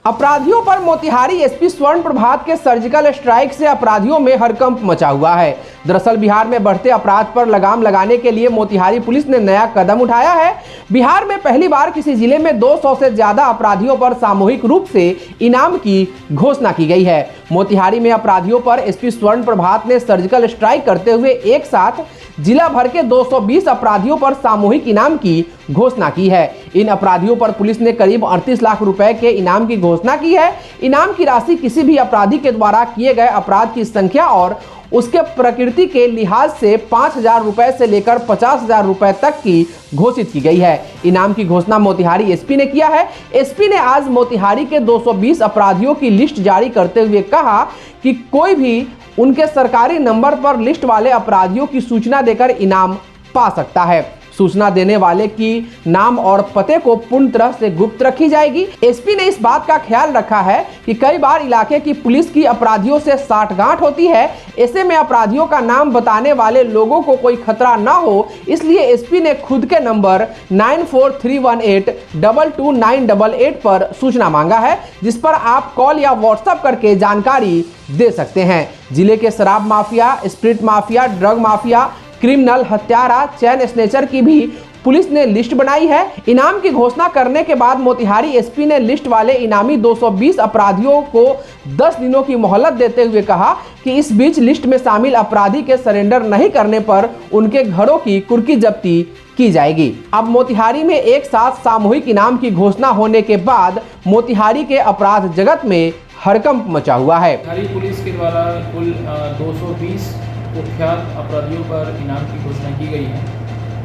अपराधियों पर मोतिहारी एसपी स्वर्ण प्रभात के सर्जिकल स्ट्राइक से अपराधियों में हड़कंप मचा हुआ है। दरअसल बिहार में बढ़ते अपराध पर लगाम लगाने के लिए मोतिहारी पुलिस ने नया कदम उठाया है। बिहार में पहली बार किसी जिले में 200 से ज्यादा अपराधियों पर सामूहिक रूप से इनाम की घोषणा की गई है। मोतिहारी में अपराधियों पर एसपी स्वर्ण प्रभात ने सर्जिकल स्ट्राइक करते हुए एक साथ जिला भर के 220 अपराधियों पर सामूहिक इनाम की घोषणा की है। इन अपराधियों पर पुलिस ने करीब 38 लाख रुपए के इनाम की घोषणा की है। इनाम की राशि किसी भी अपराधी के द्वारा किए गए अपराध की संख्या और उसके प्रकृति के लिहाज से 5,000 रुपए से लेकर 50,000 रुपए तक की घोषित की गई है। इनाम की घोषणा मोतिहारी एसपी ने किया है। एसपी ने आज मोतिहारी के 220 अपराधियों की लिस्ट जारी करते हुए कहा कि कोई भी उनके सरकारी नंबर पर लिस्ट वाले अपराधियों की सूचना देकर इनाम पा सकता है। सूचना देने वाले की नाम और पते को पूर्ण तरह से गुप्त रखी जाएगी। एसपी ने इस बात का ख्याल रखा है कि कई बार इलाके की पुलिस की अपराधियों से साठगांठ होती है। ऐसे में अपराधियों का नाम बताने वाले लोगों को कोई खतरा ना हो, इसलिए एसपी ने खुद के नंबर 9431822988 पर सूचना मांगा है, जिस पर आप कॉल या व्हाट्सएप करके जानकारी दे सकते हैं। जिले के शराब mafia, spirit mafia, drug mafia, criminal, हत्यारा, चैन स्नेचर की भी पुलिस ने लिस्ट बनाई है। इनाम की घोषणा करने के बाद मोतिहारी एसपी ने लिस्ट वाले इनामी 220 अपराधियों को 10 दिनों की मोहलत देते हुए कहा कि इस बीच लिस्ट में शामिल अपराधी के सरेंडर नहीं करने पर उनके घरों की कुर्की जब्ती की जाएगी। अब मोतिहारी में एक साथ सामूहिक इनाम की घोषणा होने के बाद मोतिहारी के अपराध जगत में हड़कंप मचा हुआ है। मोतिहारी पुलिस के द्वारा कुल 220 कुख्यात अपराधियों पर इनाम की घोषणा की गई है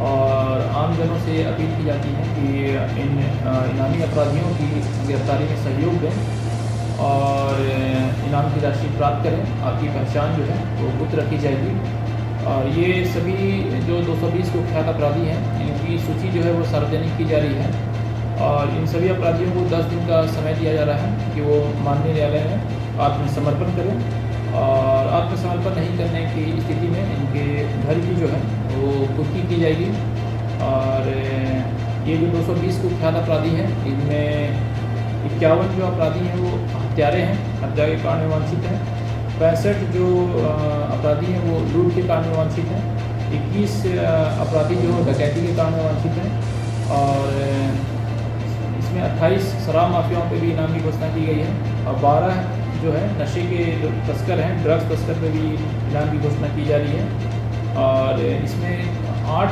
और आम जनों से अपील की जाती है कि इन इनामी अपराधियों की गिरफ्तारी में सहयोग दें और इनाम की राशि प्राप्त करें। आपकी पहचान जो है वो गुप्त रखी जाएगी और ये सभी जो 220 कुख्यात अपराधी हैं इनकी सूची जो है वो सार्वजनिक की जा रही है और इन सभी अपराधियों को 10 दिन का समय दिया जा रहा है कि वो माननीय न्यायालय में आत्मसमर्पण करें और आत्मसमर्पण नहीं करने की स्थिति में इनके घर की जो है वो कुर्की की जाएगी। और ये जो 220 कुख्यात अपराधी हैं इनमें 51 जो अपराधी हैं वो हत्यारे हैं, हत्या के कारण में वांछित हैं। 65 जो अपराधी हैं वो लूट के कारण में वांछित हैं। 21 अपराधी जो डकैती के कारण में वांछित हैं और इसमें 28 शराब माफियाओं पर भी इनाम की घोषणा की गई है और 12 जो है नशे के जो तस्कर हैं, ड्रग्स तस्कर पे भी इनाम की घोषणा की जा रही है और इसमें 8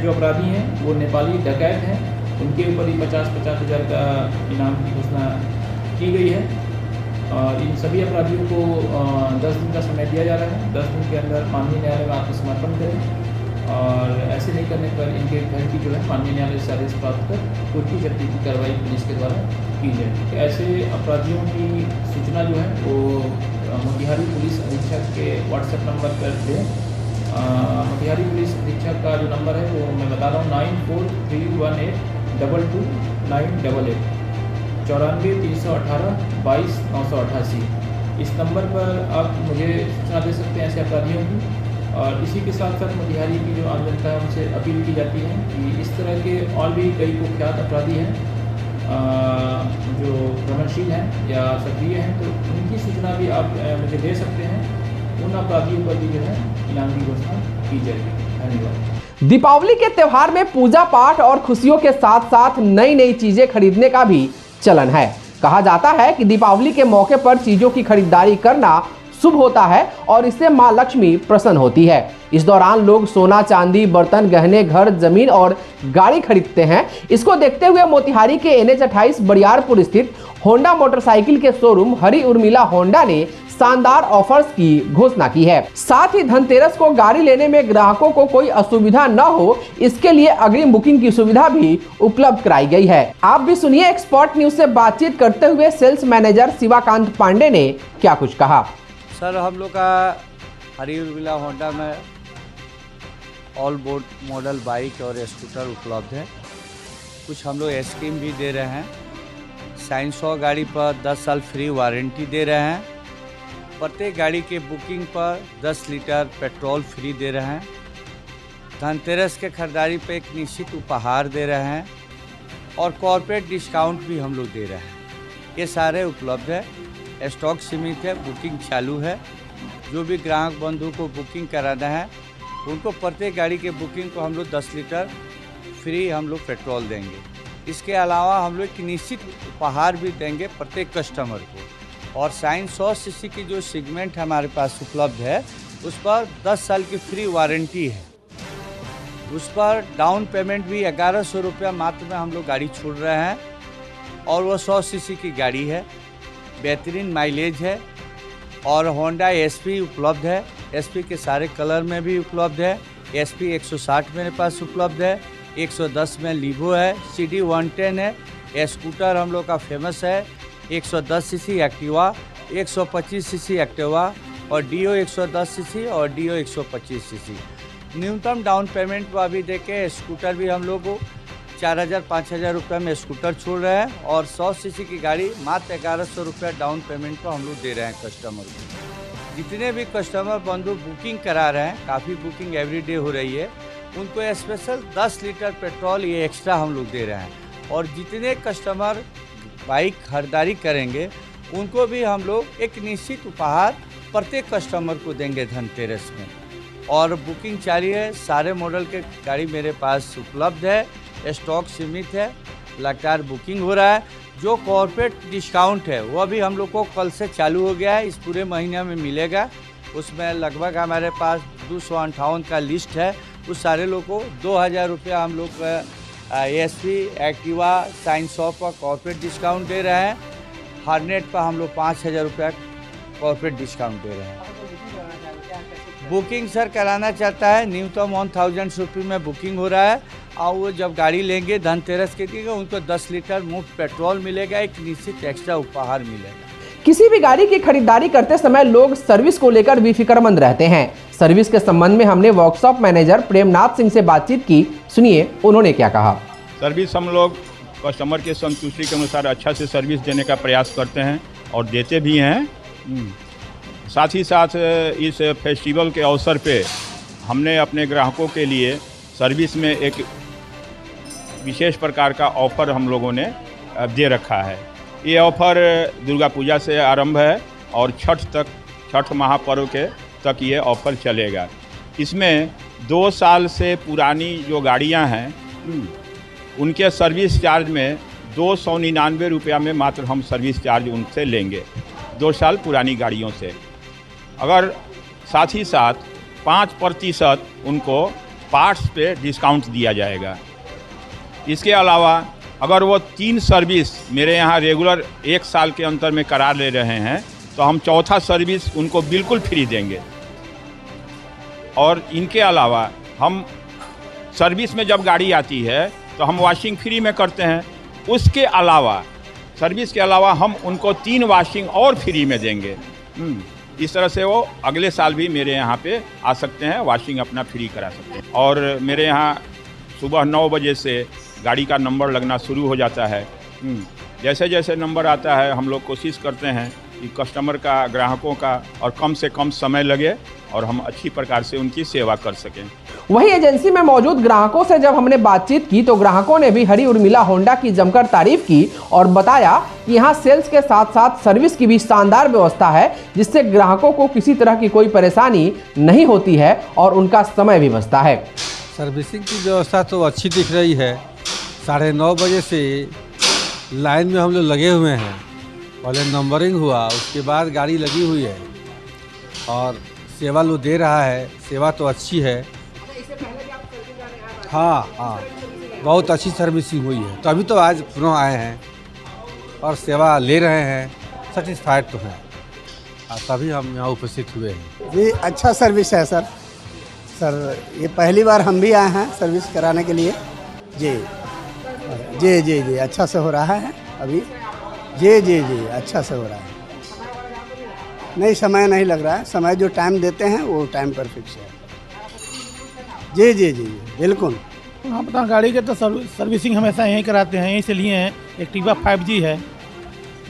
जो अपराधी हैं वो नेपाली डकैत हैं, उनके ऊपर ही 50-50 हज़ार का इनाम की घोषणा की गई है और इन सभी अपराधियों को 10 दिन का समय दिया जा रहा है। 10 दिन के अंदर माननीय न्यायालय में आत्मसमर्पण करें और ऐसे नहीं करने पर इनके घर की जो है माननीय न्यायालय से आदेश प्राप्त कर कुर्की जब्ती की कार्रवाई पुलिस के द्वारा की जाए। ऐसे अपराधियों की सूचना जो है वो मोतिहारी पुलिस अधीक्षक के व्हाट्सएप नंबर पर दें। मोतिहारी पुलिस अधीक्षक का जो नंबर है वो मैं बता रहा हूँ 9431822988 94-318-22-988। इस नंबर पर आप मुझे सूचना दे सकते हैं ऐसे अपराधियों की। और इसी के साथ साथ मोतिहारी की जो आम जनता है उनसे अपील की जाती है कि इस तरह के और भी कई कुख्यात अपराधी हैं जो भ्रमणशील हैं या सक्रिय हैं, तो उनकी सूचना भी आप मुझे दे सकते हैं। उन अपराधियों पर भी जो है इनाम की घोषणा की जाएगी। धन्यवाद। दीपावली के त्योहार में पूजा पाठ और खुशियों के साथ साथ नई नई चीजें खरीदने का भी चलन है। कहा जाता है कि दीपावली के मौके पर चीजों की खरीदारी करना शुभ होता है और इससे मां लक्ष्मी प्रसन्न होती है। इस दौरान लोग सोना, चांदी, बर्तन, गहने, घर, जमीन और गाड़ी खरीदते हैं। इसको देखते हुए मोतिहारी के NH28 बरियारपुर स्थित होंडा मोटरसाइकिल के शोरूम हरी उर्मिला होंडा ने शानदार ऑफर्स की घोषणा की है। साथ ही धनतेरस को गाड़ी लेने में ग्राहकों को कोई असुविधा न हो, इसके लिए अग्रिम बुकिंग की सुविधा भी उपलब्ध कराई गई है। आप भी सुनिए एक्सपर्ट न्यूज से बातचीत करते हुए सेल्स मैनेजर शिवाकांत पांडे ने क्या कुछ कहा। सर, हम लोग का हरी उर्मिला होंडा में ऑल बोर्ड मॉडल बाइक और स्कूटर उपलब्ध है। कुछ हम लोग स्कीम भी दे रहे हैं। साइंस गाड़ी पर 10 साल फ्री वारंटी दे रहे हैं। प्रत्येक गाड़ी के बुकिंग पर 10 लीटर पेट्रोल फ्री दे रहे हैं। धनतेरस के खरीदारी पर एक निश्चित उपहार दे रहे हैं और कॉर्पोरेट डिस्काउंट भी हम लोग दे रहे हैं। ये सारे उपलब्ध है। स्टॉक सीमित है, बुकिंग चालू है। जो भी ग्राहक बंधु को बुकिंग कराना है उनको प्रत्येक गाड़ी के बुकिंग को हम लोग 10 लीटर फ्री हम लोग पेट्रोल देंगे। इसके अलावा हम लोग एक निश्चित उपहार भी देंगे प्रत्येक कस्टमर को। और साइन 100 सीसी की जो सेगमेंट हमारे पास उपलब्ध है उस पर 10 साल की फ्री वारंटी है। उस पर डाउन पेमेंट भी 1100 रुपया मात्र में हम लोग गाड़ी छोड़ रहे हैं। और वो 100 सीसी की गाड़ी है, बेहतरीन माइलेज है। और होंडा एसपी उपलब्ध है, एसपी के सारे कलर में भी उपलब्ध है। एसपी 160 मेरे पास उपलब्ध है, 110 में लीवो है, CD 110 है। स्कूटर हम लोग का फेमस है, 110 सीसी एक्टिवा, 125 सीसी एक्टिवा और डियो 110 सीसी और डियो 125 सीसी। न्यूनतम डाउन पेमेंट पर अभी देखे स्कूटर भी हम लोग को 4000-5000 रुपये में स्कूटर छोड़ रहे हैं। और 100 सीसी की गाड़ी मात्र 1100 रुपया डाउन पेमेंट पर हम लोग दे रहे हैं कस्टमर को। जितने भी कस्टमर बंधु बुकिंग करा रहे हैं, काफ़ी बुकिंग एवरीडे हो रही है, उनको स्पेशल 10 लीटर पेट्रोल ये एक्स्ट्रा हम लोग दे रहे हैं। और जितने कस्टमर बाइक खरीदारी करेंगे उनको भी हम लोग एक निश्चित उपहार प्रत्येक कस्टमर को देंगे धनतेरस में। और बुकिंग जारी है, सारे मॉडल के गाड़ी मेरे पास उपलब्ध है, स्टॉक सीमित है, लगातार बुकिंग हो रहा है। जो कॉर्पोरेट डिस्काउंट है वो अभी हम लोग को कल से चालू हो गया है, इस पूरे महीने में मिलेगा। उसमें लगभग हमारे पास 258 का लिस्ट है। उस सारे लोग को 2000 रुपया हम लोग एसपी एक्टिवा साइन 100 पर कॉर्पोरेट डिस्काउंट दे रहे हैं। हार्नेट पर हम लोग 5000 रुपया कॉर्पोरेट डिस्काउंट दे रहे हैं। बुकिंग सर कराना चाहता है न्यूनतम 1000 रुपये में बुकिंग हो रहा है। और वो जब गाड़ी लेंगे धनतेरस के दिन उनको 10 लीटर मुफ्त पेट्रोल मिलेगा, एक निश्चित एक्स्ट्रा उपहार मिलेगा। किसी भी गाड़ी की खरीदारी करते समय लोग सर्विस को लेकर बेफिक्रमंद रहते हैं। सर्विस के संबंध में हमने वर्कशॉप मैनेजर प्रेमनाथ सिंह से बातचीत की, सुनिए उन्होंने क्या कहा। सर्विस हम लोग कस्टमर के संतुष्टि के अनुसार अच्छा से सर्विस देने का प्रयास करते हैं और देते भी हैं। साथ ही साथ इस फेस्टिवल के अवसर पे हमने अपने ग्राहकों के लिए सर्विस में एक विशेष प्रकार का ऑफ़र हम लोगों ने दे रखा है। ये ऑफ़र दुर्गा पूजा से आरंभ है और छठ महापर्व के तक ये ऑफ़र चलेगा। इसमें 2 साल से पुरानी जो गाड़ियां हैं उनके सर्विस चार्ज में 299 रुपया में मात्र हम सर्विस चार्ज उनसे लेंगे 2 साल पुरानी गाड़ियों से। अगर साथ ही साथ 5% उनको पार्ट्स पे डिस्काउंट दिया जाएगा। इसके अलावा अगर वो 3 सर्विस मेरे यहाँ रेगुलर 1 साल के अंतर में करा ले रहे हैं तो हम चौथा सर्विस उनको बिल्कुल फ्री देंगे। और इनके अलावा हम सर्विस में जब गाड़ी आती है तो हम वॉशिंग फ्री में करते हैं। उसके अलावा सर्विस के अलावा हम उनको 3 वॉशिंग और फ्री में देंगे। इस तरह से वो अगले साल भी मेरे यहाँ पे आ सकते हैं, वॉशिंग अपना फ्री करा सकते हैं। और मेरे यहाँ सुबह 9 बजे से गाड़ी का नंबर लगना शुरू हो जाता है। जैसे जैसे नंबर आता है हम लोग कोशिश करते हैं कि कस्टमर का, ग्राहकों का और कम से कम समय लगे और हम अच्छी प्रकार से उनकी सेवा कर सकें। वहीं एजेंसी में मौजूद ग्राहकों से जब हमने बातचीत की तो ग्राहकों ने भी हरी उर्मिला होंडा की जमकर तारीफ की और बताया कि यहाँ सेल्स के साथ साथ सर्विस की भी शानदार व्यवस्था है, जिससे ग्राहकों को किसी तरह की कोई परेशानी नहीं होती है और उनका समय भी बचता है। सर्विसिंग की व्यवस्था तो अच्छी दिख रही है। 9:30 बजे से लाइन में हम लोग लगे हुए हैं। पहले नंबरिंग हुआ, उसके बाद गाड़ी लगी हुई है और सेवा लो दे रहा है। सेवा तो अच्छी है। हाँ, बहुत अच्छी सर्विसिंग हुई है। तो अभी तो आज पुनः आए हैं और सेवा ले रहे हैं, सेटिस्फाइड तो हैं, तभी हम यहाँ उपस्थित हुए हैं। जी अच्छा सर्विस है सर, ये पहली बार हम भी आए हैं सर्विस कराने के लिए। जी अच्छा से हो रहा है अभी। जी अच्छा से हो रहा है। नहीं, समय नहीं लग रहा है। समय जो टाइम देते हैं वो टाइम पर फिक्स है। जी बिल्कुल। हम अपना गाड़ी के तो सर्विसिंग हमेशा यहीं कराते हैं, यहीं से लिए हैं। एक्टिवा 5G है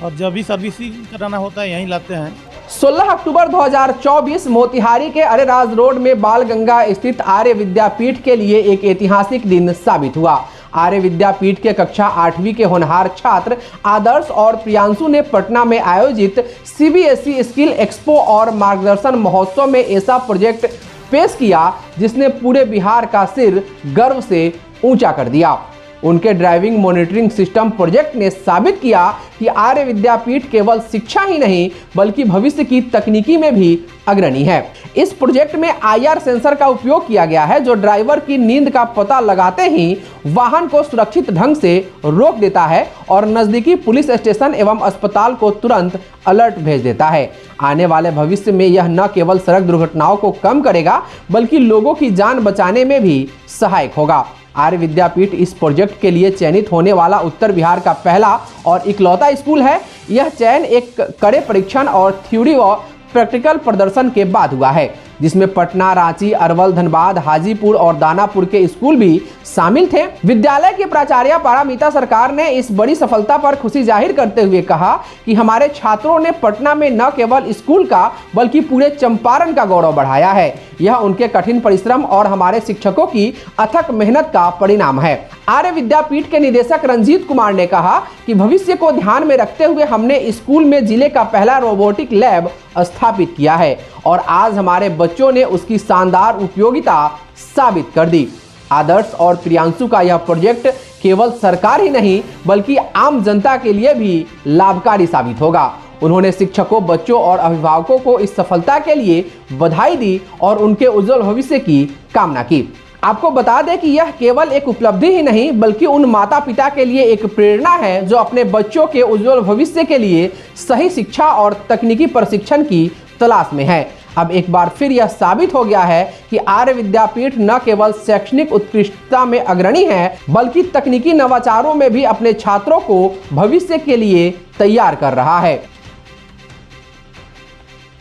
और जब भी सर्विसिंग कराना होता है यहीं लाते हैं। 16 अक्टूबर 2024 मोतिहारी के अरेराज रोड में बाल गंगा स्थित आर्य विद्यापीठ के लिए एक ऐतिहासिक दिन साबित हुआ। आर्य विद्यापीठ के कक्षा 8वीं के होनहार छात्र आदर्श और प्रियांशु ने पटना में आयोजित CBSE स्किल एक्सपो और मार्गदर्शन महोत्सव में ऐसा प्रोजेक्ट पेश किया जिसने पूरे बिहार का सिर गर्व से ऊंचा कर दिया। उनके ड्राइविंग मॉनिटरिंग सिस्टम प्रोजेक्ट ने साबित किया कि आर्य विद्यापीठ केवल शिक्षा ही नहीं बल्कि भविष्य की तकनीकी में भी अग्रणी है। इस प्रोजेक्ट में IR सेंसर का उपयोग किया गया है जो ड्राइवर की नींद का पता लगाते ही वाहन को सुरक्षित ढंग से रोक देता है और नजदीकी पुलिस स्टेशन एवं अस्पताल को तुरंत अलर्ट भेज देता है। आने वाले भविष्य में यह न केवल सड़क दुर्घटनाओं को कम करेगा बल्कि लोगों की जान बचाने में भी सहायक होगा। आर्य विद्यापीठ इस प्रोजेक्ट के लिए चयनित होने वाला उत्तर बिहार का पहला और इकलौता स्कूल है। यह चयन एक कड़े परीक्षण और थ्योरी और प्रैक्टिकल प्रदर्शन के बाद हुआ है जिसमें पटना, रांची, अरवल, धनबाद, हाजीपुर और दानापुर के स्कूल भी शामिल थे। विद्यालय की प्राचार्य पारामिता सरकार ने इस बड़ी सफलता पर खुशी जाहिर करते हुए कहा कि हमारे छात्रों ने पटना में न केवल स्कूल का बल्कि पूरे चंपारण का गौरव बढ़ाया है। यह उनके कठिन परिश्रम और हमारे शिक्षकों की अथक मेहनत का परिणाम है। आर्य विद्यापीठ के निदेशक रंजीत कुमार ने कहा कि भविष्य को ध्यान में रखते हुए हमने स्कूल में जिले का पहला रोबोटिक लैब स्थापित किया है और आज हमारे बच्चों ने उसकी शानदार उपयोगिता साबित कर दी। आदर्श और प्रियांशु का यह प्रोजेक्ट केवल सरकार ही नहीं बल्कि आम जनता के लिए भी लाभकारी साबित होगा। उन्होंने शिक्षकों, बच्चों और अभिभावकों को इस सफलता के लिए बधाई दी और उनके उज्जवल भविष्य की कामना की। आपको बता दें कि यह केवल एक उपलब्धि ही नहीं बल्कि उन माता पिता के लिए एक प्रेरणा है जो अपने बच्चों के उज्जवल भविष्य के लिए सही शिक्षा और तकनीकी प्रशिक्षण की तलाश में है। अब एक बार फिर यह साबित हो गया है कि आर्य विद्यापीठ न केवल शैक्षणिक उत्कृष्टता में अग्रणी है बल्कि तकनीकी नवाचारों में भी अपने छात्रों को भविष्य के लिए तैयार कर रहा है।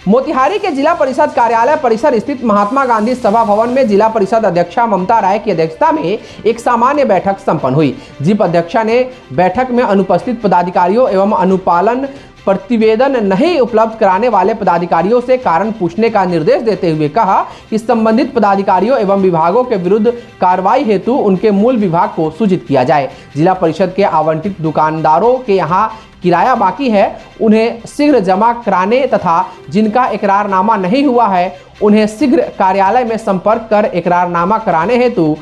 मोतिहारी के जिला परिषद कार्यालय परिसर स्थित महात्मा गांधी सभा भवन में जिला परिषद अध्यक्षा ममता राय की अध्यक्षता में एक सामान्य बैठक संपन्न हुई। जिप अध्यक्षा ने बैठक में अनुपस्थित पदाधिकारियों एवं अनुपालन प्रतिवेदन नहीं उपलब्ध कराने वाले पदाधिकारियों से कारण पूछने का निर्देश देते हुए कहा कि संबंधित पदाधिकारियों एवं विभागों के विरुद्ध कार्रवाई हेतु उनके मूल विभाग को सूचित किया जाए। जिला परिषद के आवंटित दुकानदारों के यहाँ किराया बाकी है उन्हें शीघ्र जमा कराने तथा जिनका इकरारनामा नहीं हुआ है उन्हें शीघ्र कार्यालय में संपर्क कर इकरारनामा कराने हेतु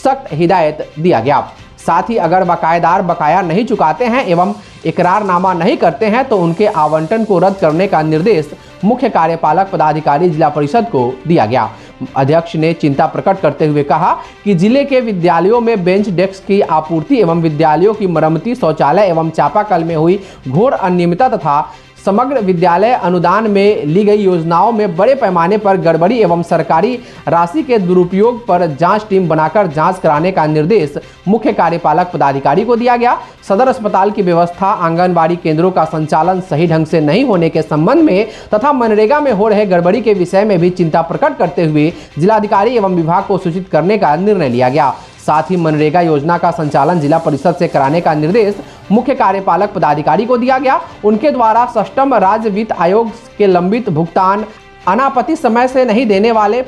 सख्त हिदायत दिया गया। साथ ही अगर बकायेदार बकाया नहीं चुकाते हैं एवं इकरारनामा नहीं करते हैं तो उनके आवंटन को रद्द करने का निर्देश मुख्य कार्यपालक पदाधिकारी जिला परिषद को दिया गया। अध्यक्ष ने चिंता प्रकट करते हुए कहा कि जिले के विद्यालयों में बेंच डेस्क की आपूर्ति एवं विद्यालयों की मरम्मती, शौचालय एवं चापाकल में हुई घोर अनियमितता तथा समग्र विद्यालय अनुदान में ली गई योजनाओं में बड़े पैमाने पर गड़बड़ी एवं सरकारी राशि के दुरुपयोग पर जांच टीम बनाकर जांच कराने का निर्देश मुख्य कार्यपालक पदाधिकारी को दिया गया। सदर अस्पताल की व्यवस्था, आंगनबाड़ी केंद्रों का संचालन सही ढंग से नहीं होने के संबंध में तथा मनरेगा में हो रहे गड़बड़ी के विषय में भी चिंता प्रकट करते हुए जिलाधिकारी एवं विभाग को सूचित करने का निर्णय लिया गया। साथ ही मनरेगा योजना का संचालन जिला परिषद से कराने का निर्देश मुख्य कार्यपालक पदाधिकारी को दिया गया। उनके द्वारा सष्टम राज्य वित्त आयोग के लंबित भुगतान, अनापत्ति समय से नहीं देने वाले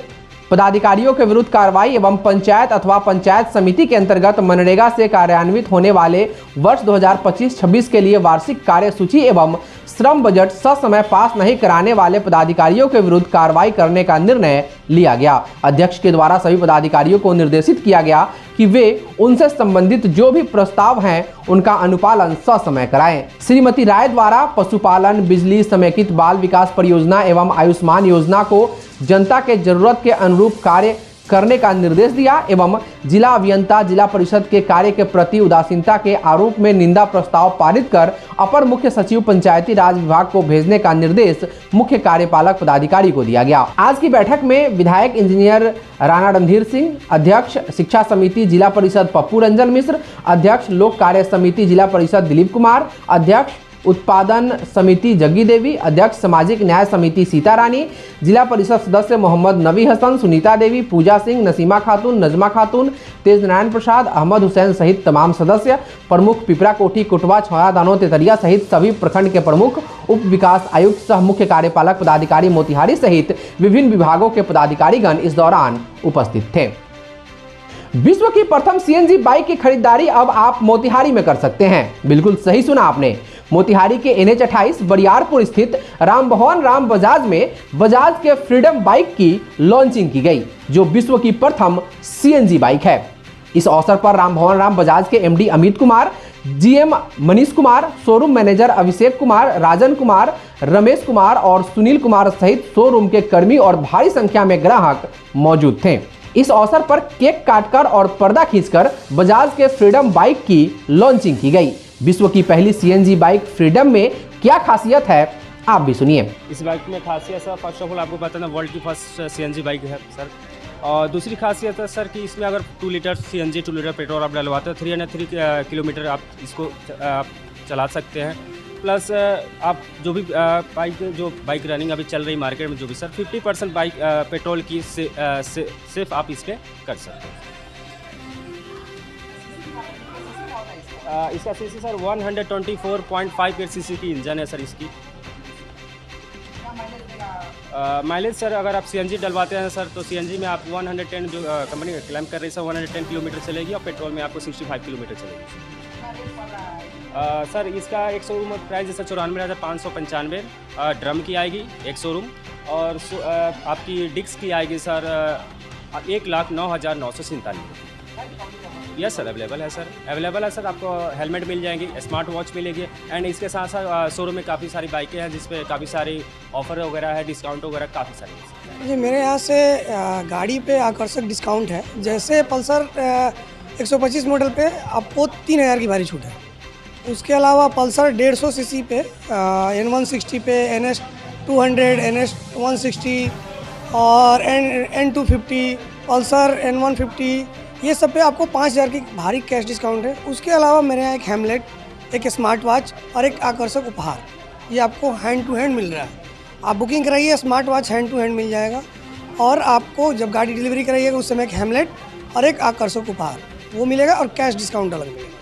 पदाधिकारियों के विरुद्ध कार्रवाई एवं पंचायत अथवा पंचायत समिति के अंतर्गत मनरेगा से कार्यान्वित होने वाले वर्ष 2025-26 के लिए वार्षिक कार्यसूची एवं श्रम बजट ससमय पास नहीं कराने वाले पदाधिकारियों के विरुद्ध कार्रवाई करने का निर्णय लिया गया। अध्यक्ष के द्वारा सभी पदाधिकारियों को निर्देशित किया गया कि वे उनसे संबंधित जो भी प्रस्ताव हैं उनका अनुपालन ससमय कराएं। श्रीमती राय द्वारा पशुपालन, बिजली, समेकित बाल विकास परियोजना एवं आयुष्मान योजना को जनता के जरूरत के अनुरूप कार्य करने का निर्देश दिया एवं जिला अभियंता जिला परिषद के कार्य के प्रति उदासीनता के आरोप में निंदा प्रस्ताव पारित कर अपर मुख्य सचिव पंचायती राज विभाग को भेजने का निर्देश मुख्य कार्यपालक पदाधिकारी को दिया गया। आज की बैठक में विधायक इंजीनियर राणा रणधीर सिंह, अध्यक्ष शिक्षा समिति जिला परिषद पप्पू रंजन मिश्र, अध्यक्ष लोक कार्य समिति जिला परिषद दिलीप कुमार, अध्यक्ष उत्पादन समिति जग्गी देवी, अध्यक्ष सामाजिक न्याय समिति सीता रानी, जिला परिषद सदस्य मोहम्मद नबी हसन, सुनीता देवी, पूजा सिंह, नसीमा खातून, नजमा खातून, तेज नारायण प्रसाद, अहमद हुसैन सहित तमाम सदस्य, प्रमुख पिपरा कोठी, कुटवा, छौया, दानो, तेतरिया सहित सभी प्रखंड के प्रमुख, उप विकास आयुक्त सह मुख्य कार्यपालक पदाधिकारी मोतिहारी सहित विभिन्न विभागों के पदाधिकारीगण इस दौरान उपस्थित थे। विश्व की प्रथम सीएनजी बाइक की खरीदारी अब आप मोतिहारी में कर सकते हैं। बिल्कुल सही सुना आपने। मोतिहारी के NH28 बरियारपुर स्थित रामभवन राम बजाज में बजाज के फ्रीडम बाइक की लॉन्चिंग की गई, जो विश्व की प्रथम सीएनजी बाइक है। इस अवसर पर रामभवन राम बजाज के MD Amit Kumar, GM Manish Kumar, showroom manager Abhishek Kumar, Rajan Kumar, Ramesh Kumar और सुनील कुमार सहित शोरूम के कर्मी और भारी संख्या में ग्राहक मौजूद थे। इस अवसर पर केक काटकर और पर्दा खींचकर बजाज के फ्रीडम बाइक की लॉन्चिंग की गई। विश्व की पहली सीएनजी बाइक फ्रीडम में क्या खासियत है, आप भी सुनिए। इस बाइक में खासियत सर, फर्स्ट ऑफ ऑल आपको बताना वर्ल्ड की फर्स्ट सीएनजी बाइक है सर। और दूसरी खासियत है सर कि इसमें अगर 2 लीटर सीएनजी 2 लीटर पेट्रोल आप डलवाते हैं 303 किलोमीटर आप इसको चला सकते हैं। प्लस आप जो भी बाइक रनिंग अभी चल रही मार्केट में जो भी सर 50% बाइक पेट्रोल की सिर्फ आप इस पर कर सकते हैं। इसका सीसी सर 124.5 सीसी की इंजन है सर इसकी। माइलेज सर अगर आप सीएनजी डलवाते हैं सर तो सीएनजी में आप 110 जो कंपनी क्लेम कर रही है सर 110 किलोमीटर चलेगी और पेट्रोल में आपको 65 किलोमीटर चलेगी। सर इसका एक शोरूम प्राइस है सर 94,595 ड्रम की आएगी एक शोरूम, और आपकी डिस्क की आएगी सर 1,09,947। यस सर अवेलेबल है सर। आपको हेलमेट मिल जाएंगी, स्मार्ट वॉच मिलेगी एंड इसके साथ साथ शोरूम में काफ़ी सारी बाइकें हैं जिस पे काफ़ी सारी ऑफर वगैरह है, डिस्काउंट वगैरह काफ़ी सारी। जी मेरे यहाँ से गाड़ी पे आकर्षक डिस्काउंट है। जैसे पल्सर 125 मॉडल पे आपको 3,000 की भारी छूट है। उसके अलावा पल्सर 150 सीसी पे N160 पे NS200, NS160 और N250, पल्सर N150, ये सब पे आपको 5,000 की भारी कैश डिस्काउंट है। उसके अलावा मेरे यहाँ एक हेमलेट, एक स्मार्ट वॉच और एक आकर्षक उपहार, ये आपको हैंड टू हैंड मिल रहा है। आप बुकिंग कराइए, smart watch hand to hand मिल जाएगा और आपको जब गाड़ी डिलीवरी कराइएगा उस समय एक हेमलेट और एक आकर्षक उपहार वो मिलेगा और कैश डिस्काउंट अलग मिलेगा।